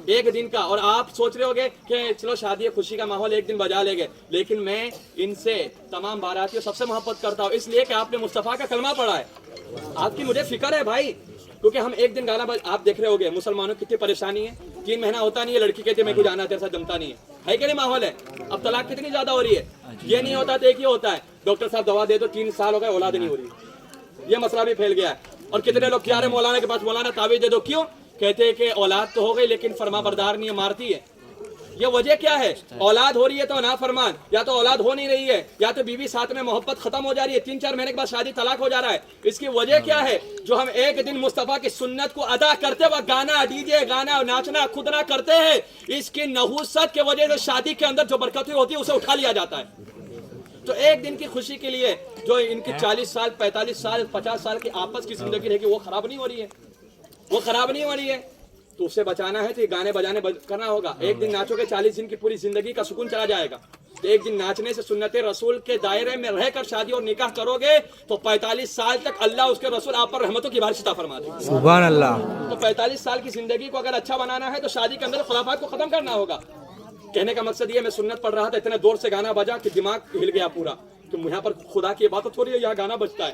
ایک دن کا. اور آپ سوچ رہے ہوگے کہ چلو شادی خوشی کا ماحول ایک دن بجا لے گے, لیکن میں ان سے تمام باراتیوں سب سے محبت کرتا ہوں, اس لیے کہ آپ نے مصطفیٰ کا کلمہ پڑھا ہے. آپ کی مجھے فکر ہے بھائی, کیونکہ ہم ایک دن گانا آپ دیکھ رہے ہوگے مسلمانوں کی کتنی پریشانی ہے. 3 مہینہ ہوتا نہیں ہے, لڑکی کہتے میں کو جانا تیرے ساتھ جمتا نہیں ہے کہ نہیں ماحول ہے. اب طلاق کتنی زیادہ ہو رہی ہے, یہ نہیں ہوتا تو ایک ہی ہوتا ہے, ڈاکٹر صاحب دوا دے دو 3 سال ہو گئے اولاد نہیں ہو رہی. یہ مسئلہ بھی پھیل گیا ہے. اور کتنے لوگ کیا رہے مولانا کے پاس, مولانا تعویذ دے دو, کیوں کہتے ہیں کہ اولاد تو ہو گئی لیکن فرما بردار نہیں ہے, مارتی ہے. یہ وجہ کیا ہے؟ اولاد ہو رہی ہے تو نافرمان, یا تو اولاد ہو نہیں رہی ہے, یا تو بیوی ساتھ میں محبت ختم ہو جا رہی ہے, 3-4 مہینے کے بعد شادی طلاق ہو جا رہا ہے. اس کی وجہ کیا ہے؟ جو ہم ایک دن مصطفیٰ کی سنت کو ادا کرتے وقت گانا ڈی جے گانا ناچنا کودنا کرتے ہیں, اس کی نحوست کی وجہ سے شادی کے اندر جو برکتیں ہوتی ہے اسے اٹھا لیا جاتا ہے. تو ایک دن کی خوشی کے لیے جو ان کی 40 سال 45 سال 50 سال کی آپس کی زندگی رہے گی وہ خراب نہیں ہو رہی ہے, وہ خراب نہیں ہو رہی ہے. تو اسے بچانا ہے تو یہ گانے بجانے کرنا ہوگا. ایک دن ناچو گے 40 دن کی پوری زندگی کا سکون چلا جائے گا. تو ایک دن ناچنے سے سنت رسول کے دائرے میں رہ کر شادی اور نکاح کرو گے تو 45 سال تک اللہ اس کے رسول آپ پر رحمتوں کی بارش عطا فرما دے. سبحان اللہ. تو 45 سال کی زندگی کو اگر اچھا بنانا ہے تو شادی کے اندر خرافات کو ختم کرنا ہوگا. کہنے کا مقصد یہ, میں سنت پڑھ رہا تھا, اتنے دور سے گانا بجا کہ دماغ ہل گیا پورا, کہ یہاں پر خدا کی عبادت ہو رہی ہے, یہاں گانا بجتا ہے.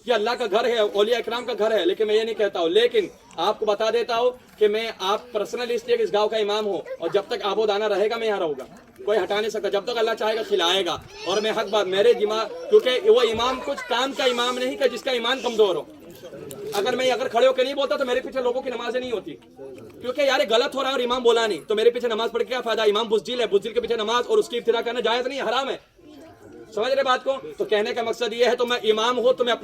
یہ اللہ کا گھر ہے, اولیاء اکرام کا گھر ہے, لیکن میں یہ نہیں کہتا ہوں. لیکن آپ کو بتا دیتا ہوں کہ میں آپ پرسنلی اس لیے کہ اس گاؤں کا امام ہوں, اور جب تک آب و دانہ رہے گا میں یہاں رہوں گا, کوئی ہٹا نہیں سکتا. جب تک اللہ چاہے گا کھلائے گا. اور میں حق بات میرے دماغ, کیونکہ وہ امام کچھ کام کا امام نہیں کہ جس کا ایمان کمزور ہو. اگر کھڑے ہو کے نہیں بولتا تو میرے پیچھے لوگوں کی نمازیں نہیں ہوتی, کیونکہ یار غلط ہو رہا ہے اور امام بولا نہیں تو میرے پیچھے نماز پڑھ کے کیا فائدہ. امام بزدل ہے, بزدل کے پیچھے نماز اور اس کی ابتدا کرنا جائز نہیں, حرام ہے. سمجھ رہے بات کو؟ تو کہنے کا مقصد یہ ہے, تو میں امام ہوں تو میں اپنے